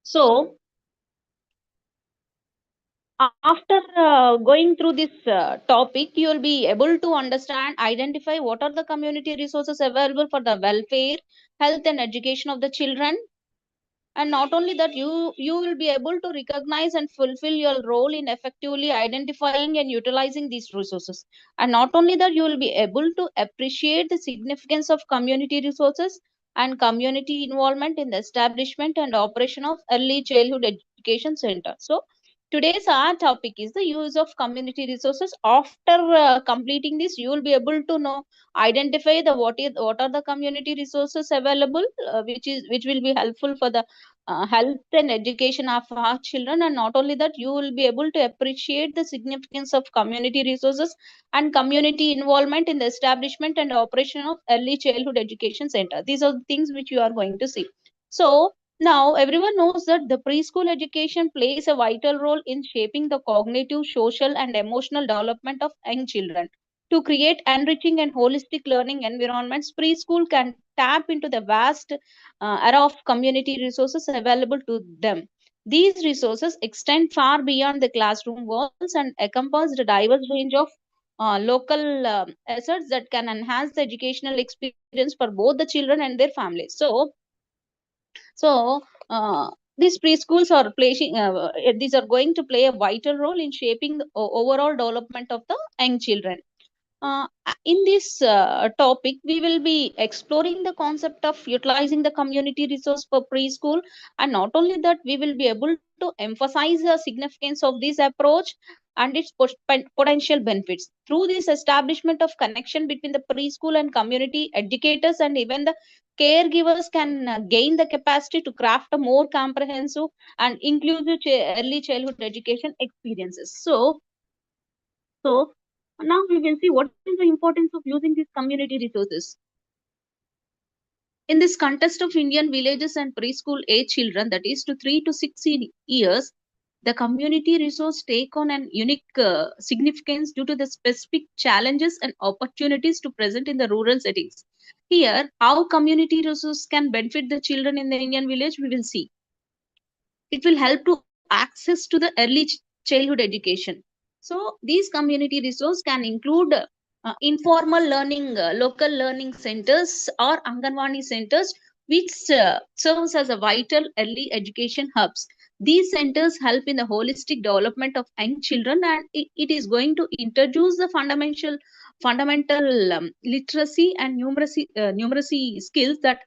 So after going through this topic, you will be able to understand, identify what are the community resources available for the welfare, health, and education of the children. And not only that, you will be able to recognize and fulfill your role in effectively identifying and utilizing these resources. And not only that, you will be able to appreciate the significance of community resources and community involvement in the establishment and operation of early childhood education center. So today's our topic is the use of community resources. After completing this, you will be able to know, identify the what are the community resources available, which will be helpful for the health and education of our children. And not only that, you will be able to appreciate the significance of community resources and community involvement in the establishment and operation of early childhood education center. These are the things which you are going to see. So now everyone knows that the preschool education plays a vital role in shaping the cognitive, social, and emotional development of young children. To create enriching and holistic learning environments, preschool can tap into the vast array of community resources available to them. These resources extend far beyond the classroom walls and encompass the diverse range of local assets that can enhance the educational experience for both the children and their families. So these preschools are playing, these are going to play a vital role in shaping the overall development of the young children. In this topic, we will be exploring the concept of utilizing the community resource for preschool, and not only that, we will be able to emphasize the significance of this approach and its potential benefits. Through this establishment of connection between the preschool and community educators and even the caregivers can gain the capacity to craft a more comprehensive and inclusive early childhood education experiences. So now we will see what is the importance of using these community resources. In this context of Indian villages and preschool age children, that is to 3 to 16 years, the community resource take on an unique significance due to the specific challenges and opportunities to present in the rural settings. Here, how community resource can benefit the children in the Indian village, we will see. It will help to access to the early childhood education. So these community resources can include informal learning, local learning centers or Anganwadi centers, which serves as a vital early education hubs. These centers help in the holistic development of young children, and it is going to introduce the fundamental literacy and numeracy skills that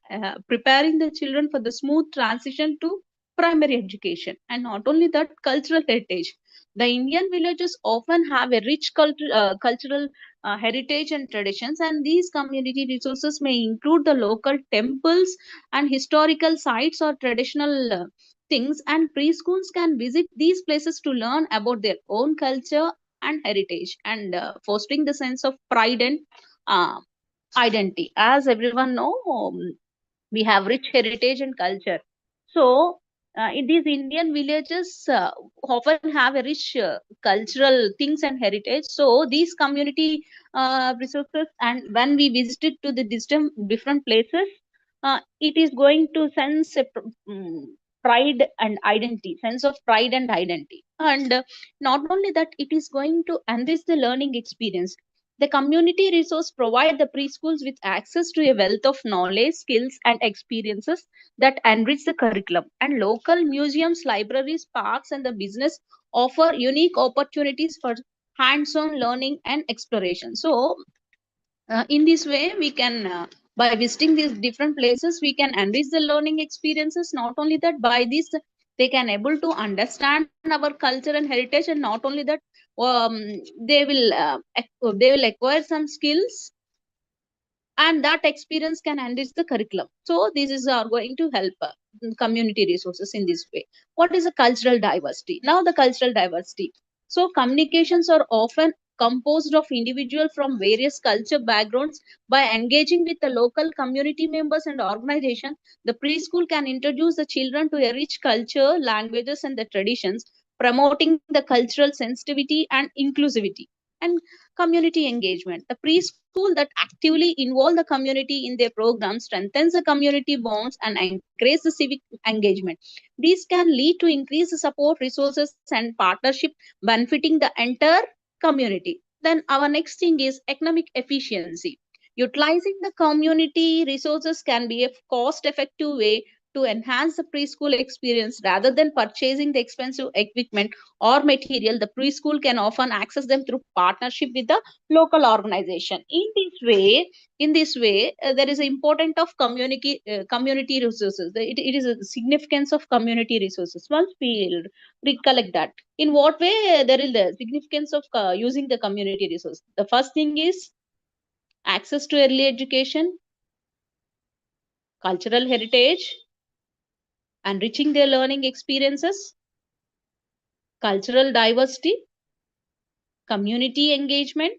preparing the children for the smooth transition to primary education. And not only that, cultural heritage. The Indian villages often have a rich cultural heritage and traditions, and these community resources may include the local temples and historical sites or traditional things. And preschools can visit these places to learn about their own culture and heritage, and fostering the sense of pride and uh, identity. As everyone know, we have rich heritage and culture. So in these Indian villages often have a rich cultural things and heritage. So these community resources, and when we visited to the different places, it is going to sense a pride and identity, sense of pride and identity. And not only that, it is going to enrich the learning experience. The community resource provide the preschools with access to a wealth of knowledge, skills, and experiences that enrich the curriculum. And local museums, libraries, parks, and the business offer unique opportunities for hands-on learning and exploration. So, in this way, we can, by visiting these different places, we can enrich the learning experiences. Not only that, by this, they can able to understand our culture and heritage, and not only that, they will they will acquire some skills, and that experience can enrich the curriculum. So this is are going to help community resources in this way. What is a cultural diversity? Now the cultural diversity. So communications are often composed of individuals from various culture backgrounds. By engaging with the local community members and organizations, the preschool can introduce the children to a rich culture, languages, and the traditions, promoting the cultural sensitivity and inclusivity. And community engagement. The preschool that actively involve the community in their program strengthens the community bonds and encourages the civic engagement. These can lead to increased support, resources, and partnership benefiting the entire community. Then our next thing is economic efficiency. Utilizing the community resources can be a cost effective way to enhance the preschool experience rather than purchasing the expensive equipment or material. The preschool can often access them through partnership with the local organization. In this way, there is an importance of community resources. It is a significance of community resources. Once we recollect that, in what way there is the significance of using the community resource. The first thing is access to early education, cultural heritage, enriching their learning experiences, cultural diversity, community engagement,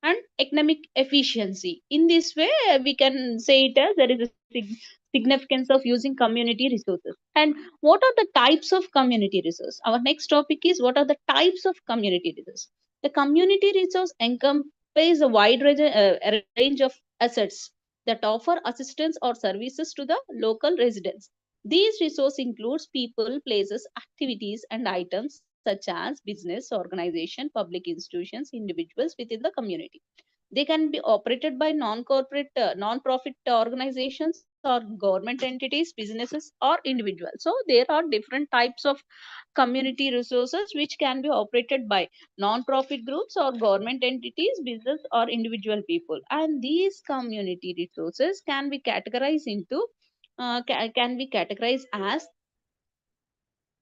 and economic efficiency. In this way, we can say it as there is a significance of using community resources. And what are the types of community resource? Our next topic is what are the types of community resource. The community resource encompasses a wide range of assets that offer assistance or services to the local residents. These resources includes people, places, activities, and items such as business, organization, public institutions, individuals within the community. They can be operated by non-corporate, non-profit organizations or government entities, businesses, or individuals. So there are different types of community resources which can be operated by non-profit groups or government entities, business, or individual people. And these community resources can be categorized into can be categorized as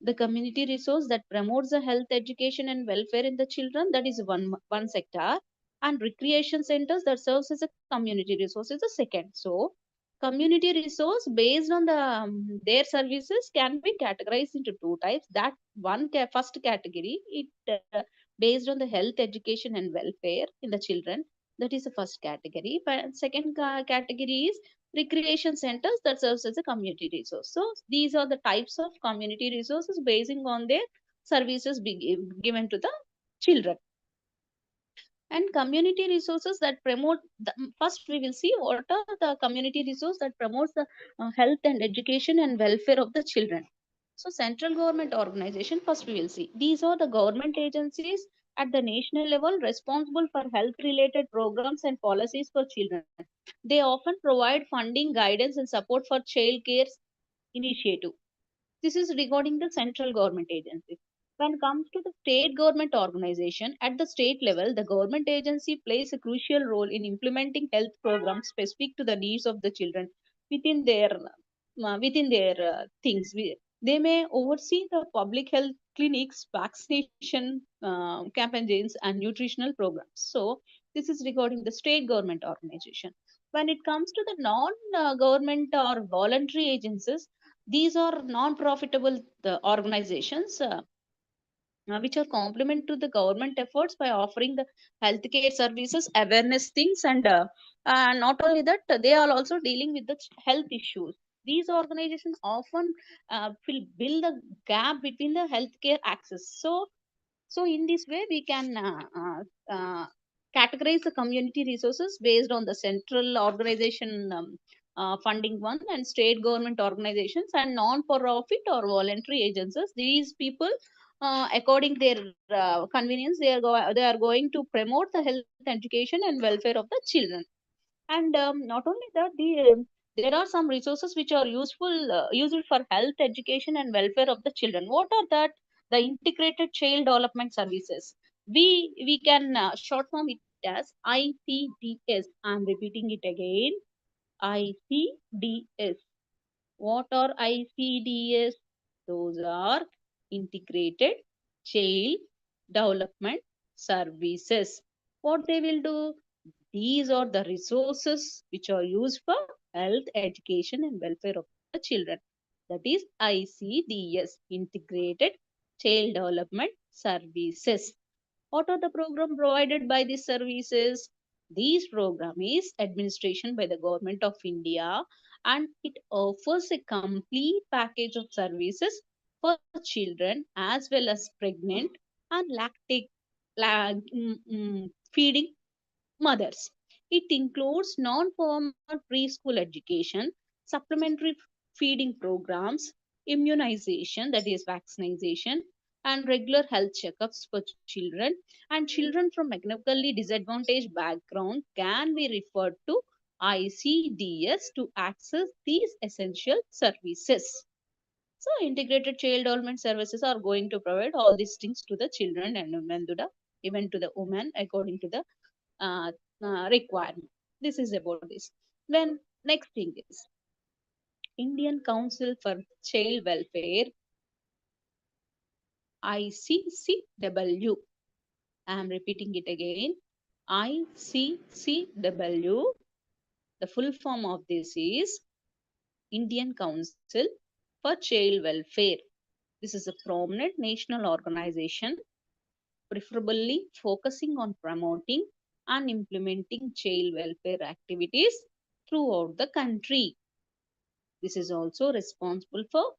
the community resource that promotes the health, education, and welfare in the children. That is one sector. And recreation centers that serves as a community resource is the second. So community resource based on their services can be categorized into two types. That first category, it based on the health, education, and welfare in the children. That is the first category. But second category is recreation centers that serves as a community resource. So these are the types of community resources basing on their services given to the children. And community resources that promote first we will see what are the community resource that promotes the health and education and welfare of the children. So central government organization, first we will see these are the government agencies at the national level responsible for health related programs and policies for children. They often provide funding, guidance, and support for child care initiative. This is regarding the central government agencies. When it comes to the state government organization, at the state level, the government agency plays a crucial role in implementing health programs specific to the needs of the children within their things. They may oversee the public health clinics, vaccination campaigns, and nutritional programs. So this is regarding the state government organization. When it comes to the non-government or voluntary agencies, these are non-profitable organizations which are complement to the government efforts by offering the healthcare services, awareness things, and not only that, they are also dealing with the health issues. These organizations often will build a gap between the healthcare access. So in this way, we can categorize the community resources based on the central organization funding one and state government organizations and non-for-profit or voluntary agencies. These people, according their convenience, they are going to promote the health, education, and welfare of the children. And not only that, there are some resources which are useful for health, education, and welfare of the children. What are that? The integrated child development services. We can short form it as ICDS. I'm repeating it again. ICDS. What are ICDS? Those are integrated child development services. What they will do? These are the resources which are used for health, education, and welfare of the children. That is ICDS, Integrated Child Development Services. What are the program provided by these services? These program is administration by the government of India, and it offers a complete package of services for children as well as pregnant and feeding mothers. It includes non-formal preschool education, supplementary feeding programs, immunization, that is vaccination, and regular health checkups for children. And children from economically disadvantaged background can be referred to ICDS to access these essential services. So integrated child development services are going to provide all these things to the children and women to the even to the women according to the uh, requirement. This is about this. Then next thing is Indian Council for Child Welfare, ICCW. I am repeating it again. ICCW. The full form of this is Indian Council for Child Welfare. This is a prominent national organization, preferably focusing on promoting and implementing child welfare activities throughout the country. This is also responsible for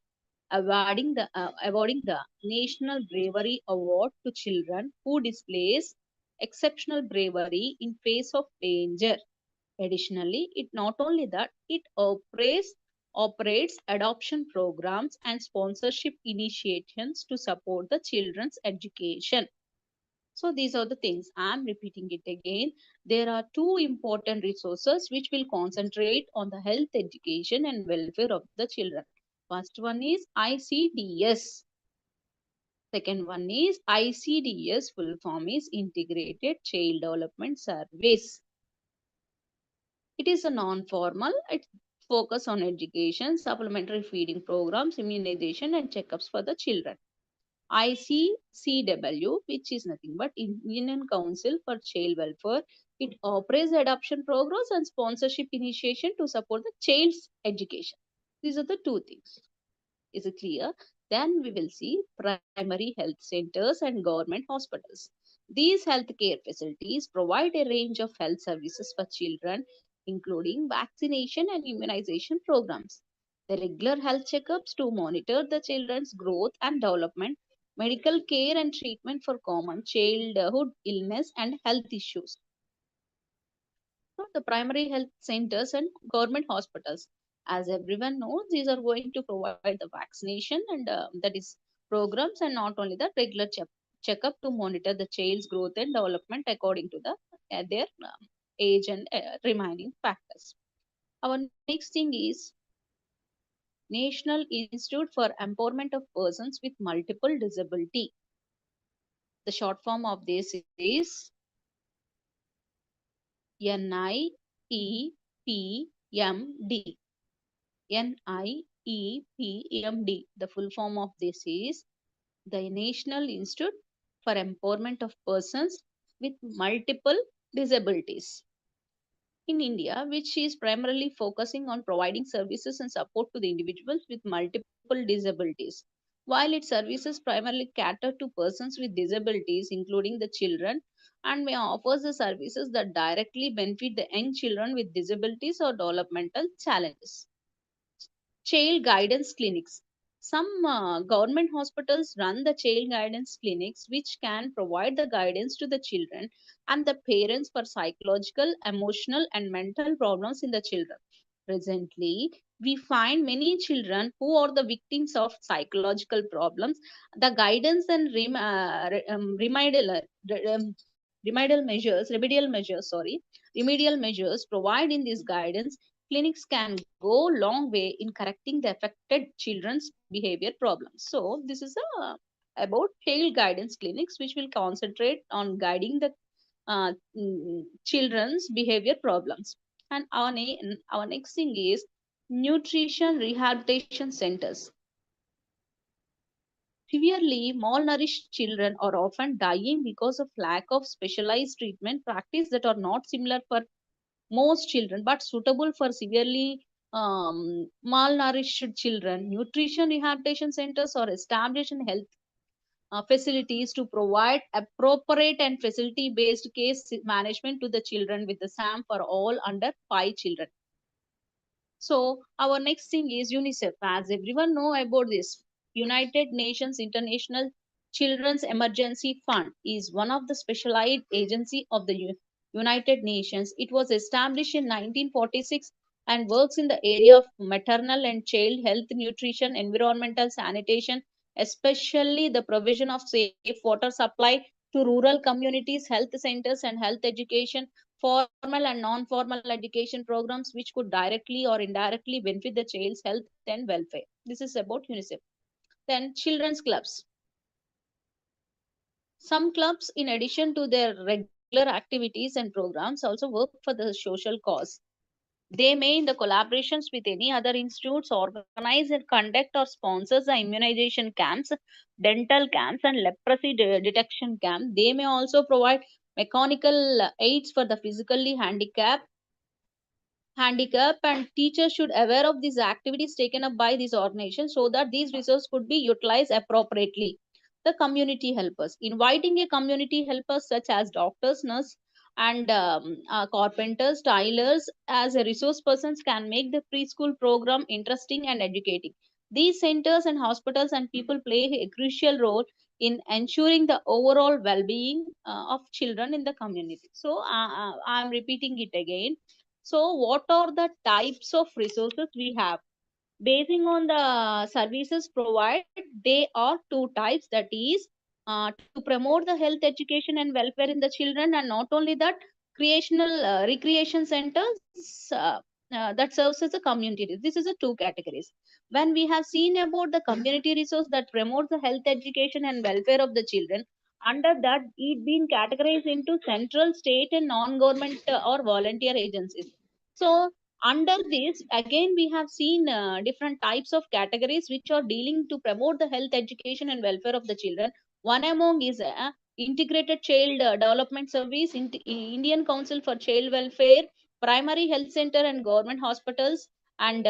awarding the National Bravery Award to children who displays exceptional bravery in face of danger. Additionally, it not only that it operates adoption programs and sponsorship initiations to support the children's education. So these are the things. I'm repeating it again. There are two important resources which will concentrate on the health, education, and welfare of the children. First one is ICDS. Second one is ICDS, full form is Integrated Child Development Service. It is a non-formal. It focus on education, supplementary feeding programs, immunization, and checkups for the children. ICCW, which is nothing but Indian Council for Child Welfare. It operates adoption programs and sponsorship initiation to support the child's education. These are the two things. Is it clear? Then we will see primary health centers and government hospitals. These healthcare facilities provide a range of health services for children, including vaccination and immunization programs. The regular health checkups to monitor the children's growth and development, medical care and treatment for common childhood illness and health issues. So the primary health centers and government hospitals. As everyone knows, these are going to provide the vaccination and that is programs, and not only the regular checkup to monitor the child's growth and development according to the their age and remaining factors. Our next thing is National Institute for Empowerment of Persons with Multiple Disability. The short form of this is NIEPMD. NIEPMD. The full form of this is the National Institute for Empowerment of Persons with Multiple Disabilities in India, which is primarily focusing on providing services and support to the individuals with multiple disabilities. While its services primarily cater to persons with disabilities, including the children, and may offers the services that directly benefit the young children with disabilities or developmental challenges. Child guidance clinics. Some government hospitals run the child guidance clinics, which can provide the guidance to the children and the parents for psychological, emotional, and mental problems in the children. Presently, we find many children who are the victims of psychological problems. The guidance and remedial measures provide in this guidance clinics can go long way in correcting the affected children's behavior problems. So this is about child guidance clinics, which will concentrate on guiding the children's behavior problems. And our next thing is nutrition rehabilitation centers. Severely malnourished children are often dying because of lack of specialized treatment practice that are not similar for most children but suitable for severely malnourished children. Nutrition rehabilitation centers are established in health facilities to provide appropriate and facility based case management to the children with the SAM for all under 5 children. So our next thing is UNICEF. As everyone know about this, United Nations International Children's Emergency Fund is one of the specialized agency of the United Nations. It was established in 1946 and works in the area of maternal and child health, nutrition, environmental sanitation, especially the provision of safe water supply to rural communities, health centers, and health education, formal and non-formal education programs which could directly or indirectly benefit the child's health and welfare. This is about UNICEF. Then children's clubs. Some clubs, in addition to their regular activities and programs, also work for the social cause. They may, in the collaborations with any other institutes, organize and conduct or sponsors the immunization camps, dental camps, and leprosy detection camp. They may also provide mechanical aids for the physically handicap, and teachers should aware of these activities taken up by these organizations so that these resources could be utilized appropriately. The community helpers, inviting a community helpers such as doctors, nurse, and carpenters, tailors as a resource persons can make the preschool program interesting and educating. These centers and hospitals and people play a crucial role in ensuring the overall well-being of children in the community. So I'm repeating it again. So, what are the types of resources we have? Basing on the services provided, they are two types. That is, to promote the health, education, and welfare in the children, and not only that, creational recreation centers that serves as a community. This is a two categories. When we have seen about the community resource that promotes the health, education, and welfare of the children, under that it being categorized into central, state, and non-government or volunteer agencies. So under this, again, we have seen different types of categories which are dealing to promote the health, education, and welfare of the children. One among is Integrated Child Development Service, Indian Council for Child Welfare, Primary Health Center and Government Hospitals, and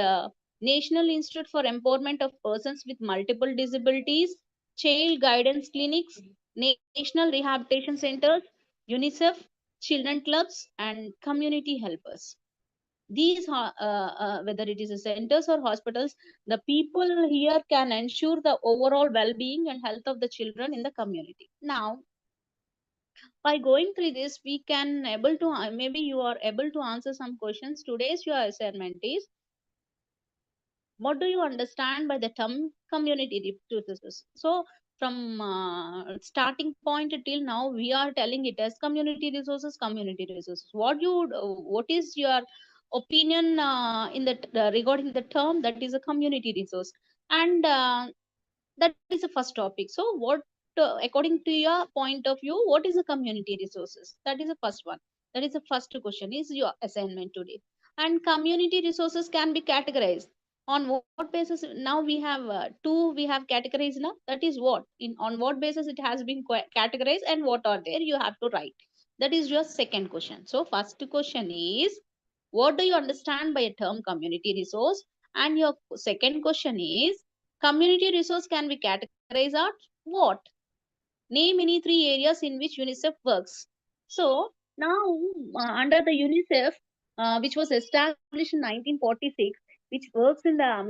National Institute for Empowerment of Persons with Multiple Disabilities, Child Guidance Clinics, National Rehabilitation Centers, UNICEF, Children Clubs, and Community Helpers. These whether it is a centers or hospitals, the people here can ensure the overall well-being and health of the children in the community. Now, by going through this, we can able to maybe you are able to answer some questions. Today's your assignment is, what do you understand by the term community resources? So from starting point till now, we are telling it as community resources. What is your opinion in that regarding the term that is a community resource? And that is the first topic. So what according to your point of view, what is a community resources? That is the first one. That is the first question is your assignment today. And community resources can be categorized on what basis? Now we have two we have categorized now. That is what in on what basis it has been categorized and what are there you have to write. That is your second question. So first question is, what do you understand by a term community resource? And your second question is, community resource can be categorized as what? Name any three areas in which UNICEF works. So now, under the UNICEF, which was established in 1946, which works in the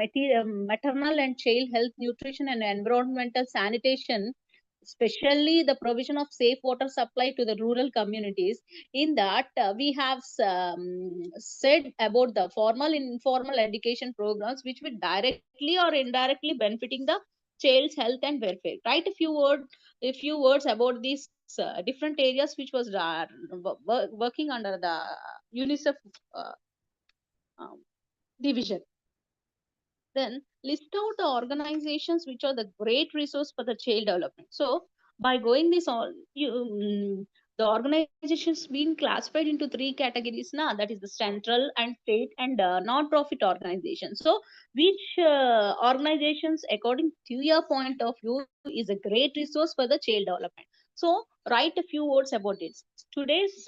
maternal and child health, nutrition, and environmental sanitation, especially the provision of safe water supply to the rural communities. In that, we have said about the formal and informal education programs, which will directly or indirectly benefiting the child's health and welfare. Write a few words about these different areas which was working under the UNICEF uh, um, division. Then list out the organizations which are the great resource for the child development. So by going this all, the organizations being classified into three categories now. That is the central and state and non-profit organizations. So which organizations, according to your point of view, is a great resource for the child development? So write a few words about it. Today's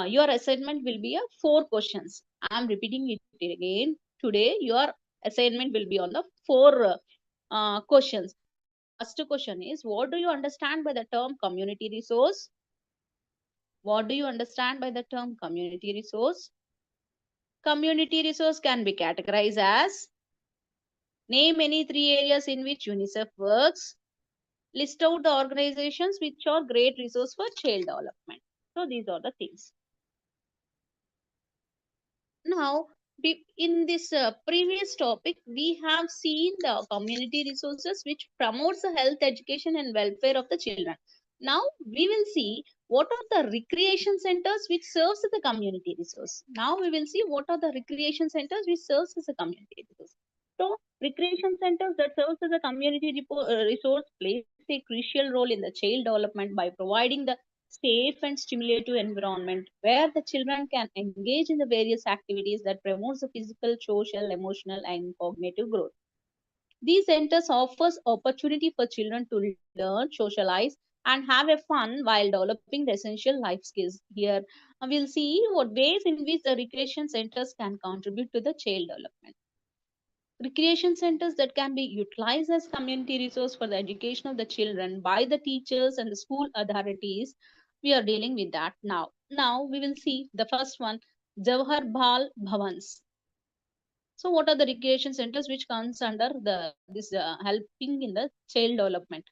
your assignment will be a 4 questions. I am repeating it again. Today your assignment will be on the 4 questions. First question is, what do you understand by the term community resource? What do you understand by the term community resource? Community resource can be categorized as, name any three areas in which UNICEF works. List out the organizations which are great resource for child development. So these are the things. Now, in this previous topic, we have seen the community resources which promotes the health, education, and welfare of the children. Now, we will see what are the recreation centers which serves as a community resource. Now, we will see what are the recreation centers which serves as a community resource. So, recreation centers that serves as a community resource plays a crucial role in the child development by providing the safe and stimulative environment where the children can engage in the various activities that promotes the physical, social, emotional, and cognitive growth. These centers offers opportunity for children to learn, socialize, and have a fun while developing the essential life skills. Here, we'll see what ways in which the recreation centers can contribute to the child development. Recreation centers that can be utilized as community resource for the education of the children by the teachers and the school authorities. We are dealing with that now. Now we will see the first one, Jawahar Bal Bhavans. So what are the recreation centers which comes under the this helping in the child development?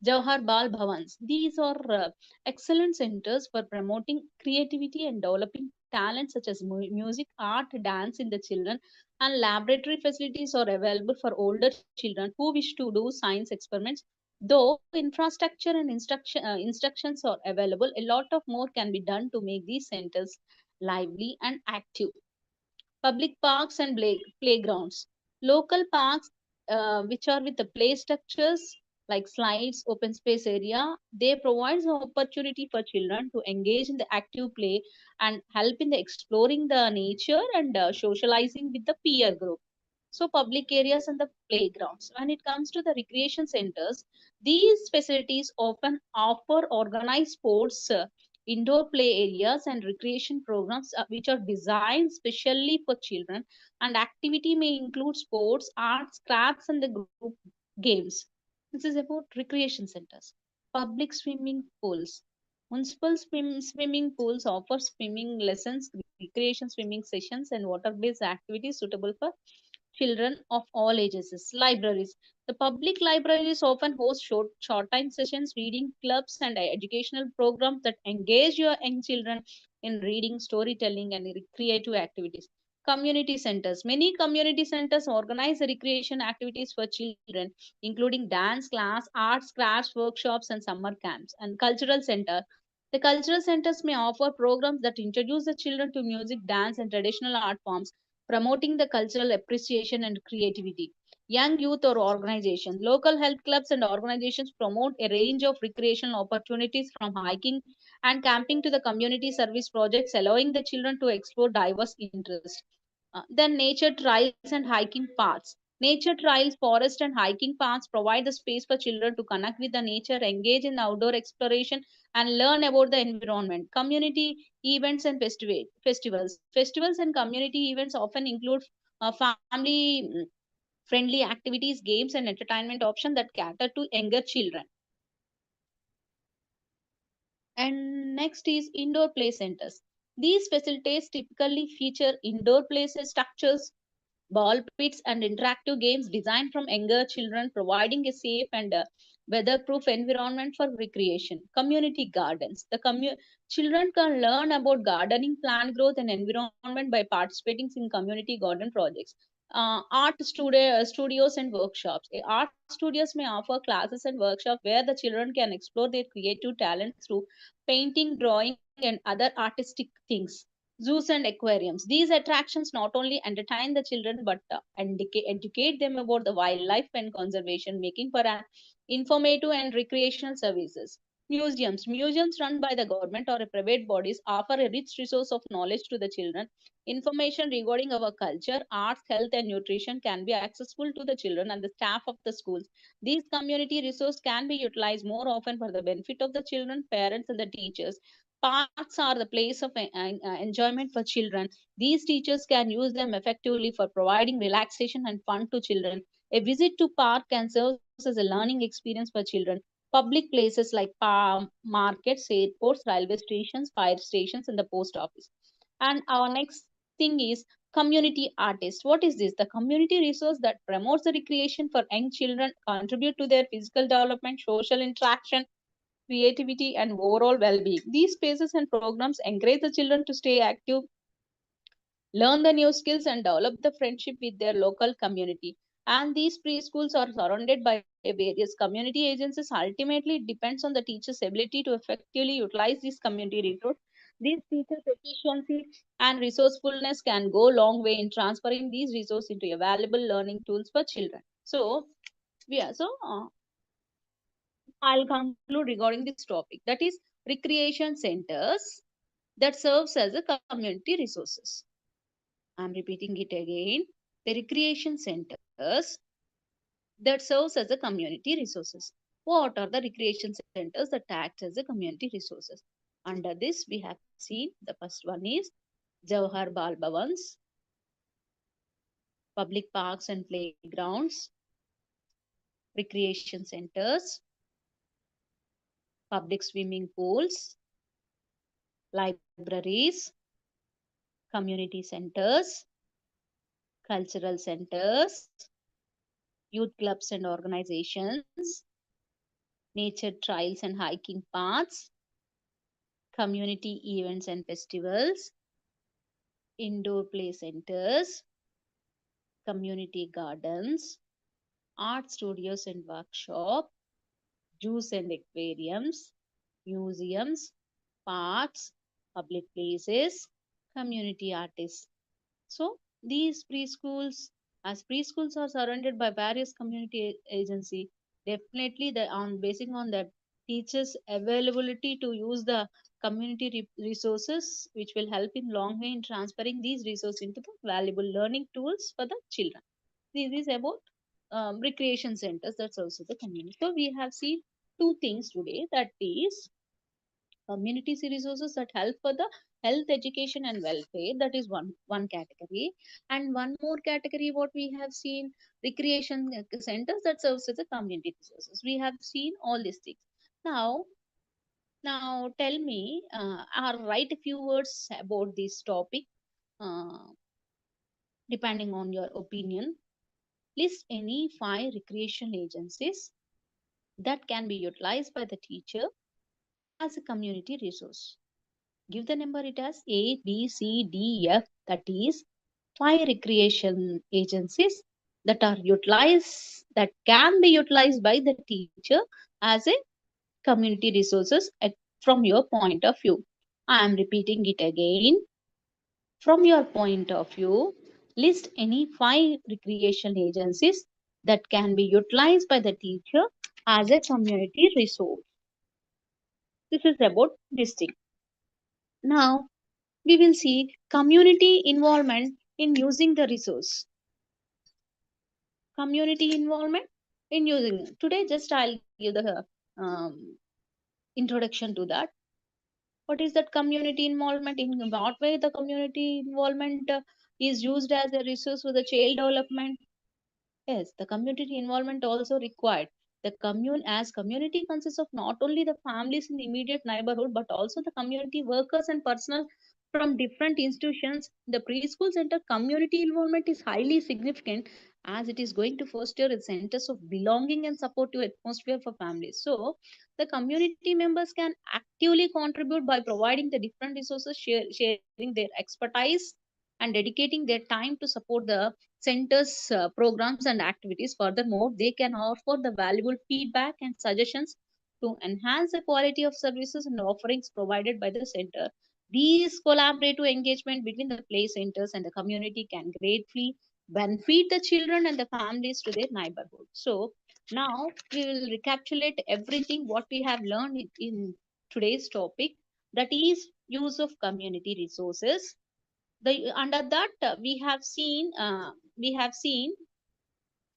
Jawahar Bal Bhavans. These are excellent centers for promoting creativity and developing talents such as music, art, dance in the children, and laboratory facilities are available for older children who wish to do science experiments. Though infrastructure and instructions are available, a lot of more can be done to make these centers lively and active. Public parks and playgrounds. Local parks, which are with the play structures like slides, open space area, they provide the opportunity for children to engage in the active play and help in the exploring the nature and socializing with the peer group. So public areas and the playgrounds. When it comes to the recreation centers, these facilities often offer organized sports, indoor play areas, and recreation programs which are designed specially for children. And activity may include sports, arts, crafts, and the group games. This is about recreation centers. Public swimming pools. Municipal swimming pools offer swimming lessons, recreation swimming sessions, and water-based activities suitable for children of all ages. Libraries. The public libraries often host short time sessions, reading clubs, and educational programs that engage your young children in reading, storytelling, and creative activities. Community centers. Many community centers organize recreation activities for children, including dance class, arts, crafts, workshops, and summer camps. And cultural center. The cultural centers may offer programs that introduce the children to music, dance, and traditional art forms, promoting the cultural appreciation and creativity. Young youth or organizations. Local health clubs and organizations promote a range of recreational opportunities from hiking and camping to the community service projects, allowing the children to explore diverse interests. Then nature trails and hiking paths. Nature trails, forest, and hiking paths provide the space for children to connect with the nature, engage in outdoor exploration, and learn about the environment. Community events and festivals. Festivals and community events often include family friendly activities, games, and entertainment options that cater to younger children. And next is indoor play centers. These facilities typically feature indoor play structures, ball pits, and interactive games designed from younger children, providing a safe and weatherproof environment for recreation. Community gardens. Children can learn about gardening, plant growth, and environment by participating in community garden projects. Studios and workshops. Art studios may offer classes and workshops where the children can explore their creative talents through painting, drawing, and other artistic things. Zoos and aquariums. These attractions not only entertain the children but educate them about the wildlife and conservation, making for an informative and recreational services. Museums. Museums run by the government or private bodies offer a rich resource of knowledge to the children. Information regarding our culture, arts, health, and nutrition can be accessible to the children and the staff of the schools. These community resources can be utilized more often for the benefit of the children, parents, and the teachers. Parks are the place of enjoyment for children. These teachers can use them effectively for providing relaxation and fun to children. A visit to park can serve as a learning experience for children. Public places like markets, airports, railway stations, fire stations, and the post office. And our next thing is Community artist. What is this? The community resource that promotes the recreation for young children, contribute to their physical development, social interaction, creativity, and overall well-being. These spaces and programs encourage the children to stay active, learn the new skills, and develop the friendship with their local community. And these preschools are surrounded by various community agencies. Ultimately, it depends on the teacher's ability to effectively utilize these community resources. These teachers' efficiency and resourcefulness can go a long way in transferring these resources into a valuable learning tools for children. So, yeah, so I'll conclude regarding this topic. That is recreation centers that serves as a community resources. I'm repeating it again. The recreation centers that serves as a community resources. What are the recreation centers that act as a community resources? Under this, we have seen the first one is Jawahar Bal Bhavans, public parks and playgrounds, recreation centers, public swimming pools, libraries, community centers, cultural centers, youth clubs and organizations, nature trails and hiking paths, community events and festivals, indoor play centers, community gardens, art studios and workshops, zoos and aquariums, museums, parks, public places, community artists. So these preschools, as preschools are surrounded by various community agency, definitely the on basing on that teachers' availability to use the community resources, which will help in long way in transferring these resources into the valuable learning tools for the children. This is about recreation centers. That's also the community. So we have seen two things today. That is community resources that help for the health, education, and welfare. That is one category. And one more category, what we have seen, recreation centers that serves as a community resources. We have seen all these things. Now, now tell me, or write a few words about this topic, uh, depending on your opinion. List any five recreation agencies that can be utilized by the teacher as a community resource. Give the number it as A, B, C, D, F. That is five recreation agencies that are utilized, that can be utilized by the teacher as a community resources from your point of view. I am repeating it again. From your point of view, list any five recreation agencies that can be utilized by the teacher as a community resource. This is about this thing. Now, we will see community involvement in using the resource. Community involvement in using it. Today, just I'll give the introduction to that. What is that community involvement? In what way the community involvement is used as a resource for the child development? Yes, the community involvement also required. The commune as community consists of not only the families in the immediate neighborhood but also the community workers and personnel from different institutions. The preschool center community involvement is highly significant as it is going to foster a centers of belonging and supportive atmosphere for families. So the community members can actively contribute by providing the different resources, sharing their expertise and dedicating their time to support the centers programs and activities. Furthermore, they can offer the valuable feedback and suggestions to enhance the quality of services and offerings provided by the center. These collaborative engagement between the play centers and the community can greatly benefit the children and the families to their neighborhood. So now we will recapitulate everything what we have learned in today's topic, that is use of community resources. The under that we have seen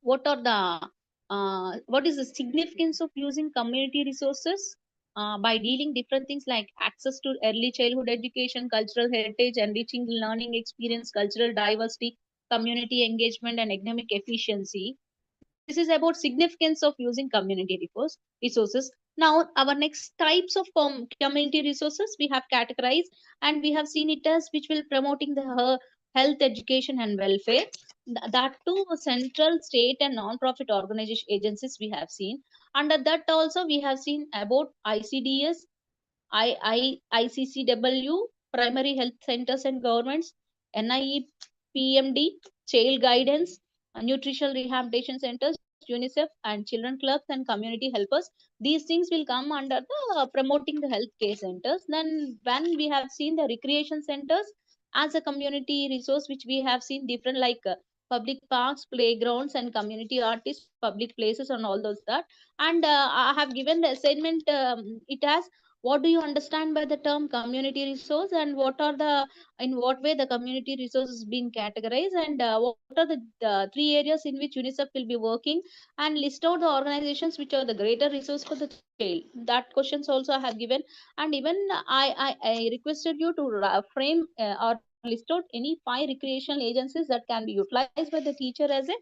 what are the what is the significance of using community resources by dealing different things like access to early childhood education, cultural heritage, enriching learning experience, cultural diversity, community engagement, and academic efficiency. This is about significance of using community resources. Now, our next types of community resources we have categorized, and we have seen it as which will promoting the health, education, and welfare. That too, central, state, and non-profit organization agencies we have seen. Under that also we have seen about ICDS, ICCW, primary health centers and governments, NIEPMD, child guidance, nutritional rehabilitation centers, UNICEF, and children clubs and community helpers. These things will come under the promoting the health care centers. Then, when we have seen the recreation centers as a community resource, which we have seen different like public parks, playgrounds, and community artists, public places, and all those that. And I have given the assignment. It has, what do you understand by the term community resource, and what are the, in what way the community resource is being categorized, and what are the three areas in which UNICEF will be working, and list out the organizations which are the greater resource for the child. That questions also I have given. And even I requested you to frame or list out any 5 recreational agencies that can be utilized by the teacher as a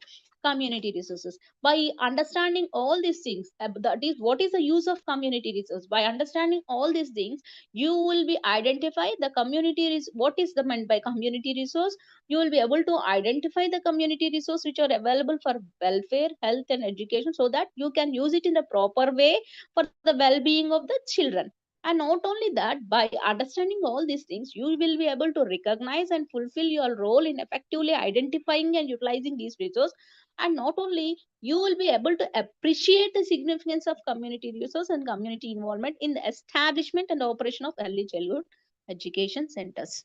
community resources. By understanding all these things, that is what is the use of community resource. By understanding all these things, you will be identify the community what is the meant by community resource. You will be able to identify the community resource which are available for welfare, health, and education, so that you can use it in the proper way for the well-being of the children. And not only that, by understanding all these things, you will be able to recognize and fulfill your role in effectively identifying and utilizing these resources. And not only, you will be able to appreciate the significance of community resource and community involvement in the establishment and operation of early childhood education centers.